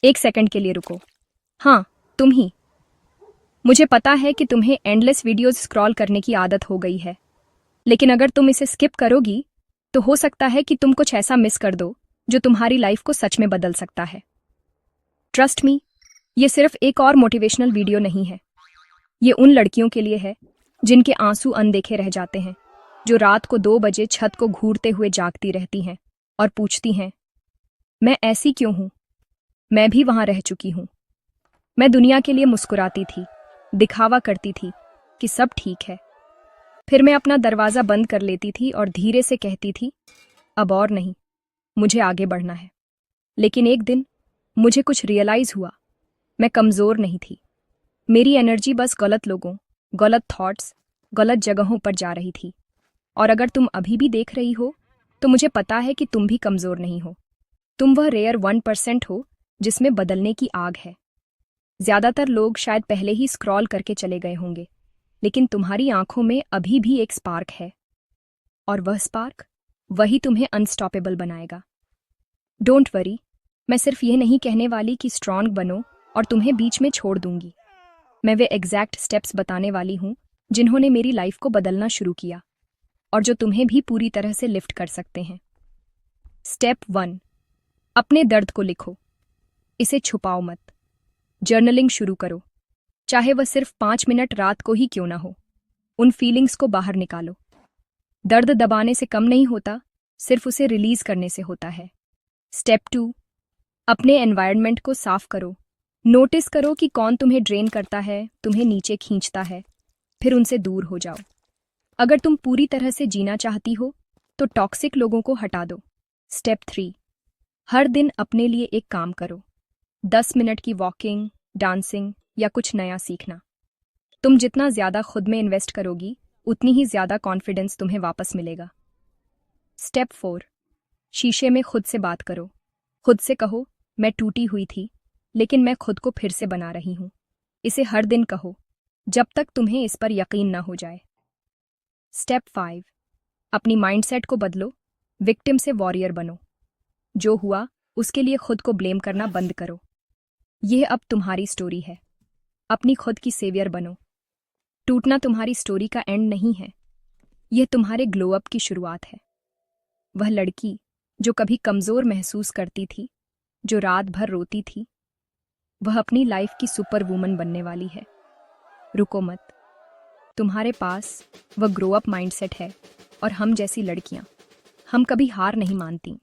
एक सेकंड के लिए रुको। हाँ, तुम ही। मुझे पता है कि तुम्हें एंडलेस वीडियोस स्क्रॉल करने की आदत हो गई है, लेकिन अगर तुम इसे स्किप करोगी तो हो सकता है कि तुम कुछ ऐसा मिस कर दो जो तुम्हारी लाइफ को सच में बदल सकता है। ट्रस्ट मी, ये सिर्फ एक और मोटिवेशनल वीडियो नहीं है। ये उन लड़कियों के लिए है जिनके आंसू अनदेखे रह जाते हैं, जो रात को 2 बजे छत को घूरते हुए जागती रहती हैं और पूछती हैं, मैं ऐसी क्यों हूं? मैं भी वहां रह चुकी हूं। मैं दुनिया के लिए मुस्कुराती थी, दिखावा करती थी कि सब ठीक है। फिर मैं अपना दरवाजा बंद कर लेती थी और धीरे से कहती थी, अब और नहीं, मुझे आगे बढ़ना है। लेकिन एक दिन मुझे कुछ रियलाइज हुआ। मैं कमजोर नहीं थी। मेरी एनर्जी बस गलत लोगों, गलत थॉट्स, गलत जगहों पर जा रही थी। और अगर तुम अभी भी देख रही हो तो मुझे पता है कि तुम भी कमजोर नहीं हो। तुम वह रेयर 1% हो जिसमें बदलने की आग है। ज्यादातर लोग शायद पहले ही स्क्रॉल करके चले गए होंगे, लेकिन तुम्हारी आंखों में अभी भी एक स्पार्क है, और वह स्पार्क वही तुम्हें अनस्टॉपेबल बनाएगा। डोंट वरी, मैं सिर्फ ये नहीं कहने वाली कि स्ट्रांग बनो और तुम्हें बीच में छोड़ दूंगी। मैं वे एग्जैक्ट स्टेप्स बताने वाली हूं जिन्होंने मेरी लाइफ को बदलना शुरू किया और जो तुम्हें भी पूरी तरह से लिफ्ट कर सकते हैं। स्टेप 1, अपने दर्द को लिखो। इसे छुपाओ मत। जर्नलिंग शुरू करो, चाहे वह सिर्फ 5 मिनट रात को ही क्यों ना हो। उन फीलिंग्स को बाहर निकालो। दर्द दबाने से कम नहीं होता, सिर्फ उसे रिलीज करने से होता है। स्टेप 2, अपने एनवायरनमेंट को साफ करो। नोटिस करो कि कौन तुम्हें ड्रेन करता है, तुम्हें नीचे खींचता है, फिर उनसे दूर हो जाओ। अगर तुम पूरी तरह से जीना चाहती हो तो टॉक्सिक लोगों को हटा दो। स्टेप 3, हर दिन अपने लिए एक काम करो। 10 मिनट की वॉकिंग, डांसिंग या कुछ नया सीखना। तुम जितना ज्यादा खुद में इन्वेस्ट करोगी उतनी ही ज्यादा कॉन्फिडेंस तुम्हें वापस मिलेगा। स्टेप 4, शीशे में खुद से बात करो। खुद से कहो, मैं टूटी हुई थी लेकिन मैं खुद को फिर से बना रही हूं। इसे हर दिन कहो जब तक तुम्हें इस पर यकीन ना हो जाए। स्टेप 5, अपनी माइंडसेट को बदलो। विक्टिम से वॉरियर बनो। जो हुआ उसके लिए खुद को ब्लेम करना बंद करो। यह अब तुम्हारी स्टोरी है। अपनी खुद की सेवियर बनो। टूटना तुम्हारी स्टोरी का एंड नहीं है, यह तुम्हारे ग्लो अप की शुरुआत है। वह लड़की जो कभी कमजोर महसूस करती थी, जो रात भर रोती थी, वह अपनी लाइफ की सुपर वुमन बनने वाली है। रुको मत, तुम्हारे पास वह ग्रो अप माइंडसेट है, और हम जैसी लड़कियां, हम कभी हार नहीं मानती।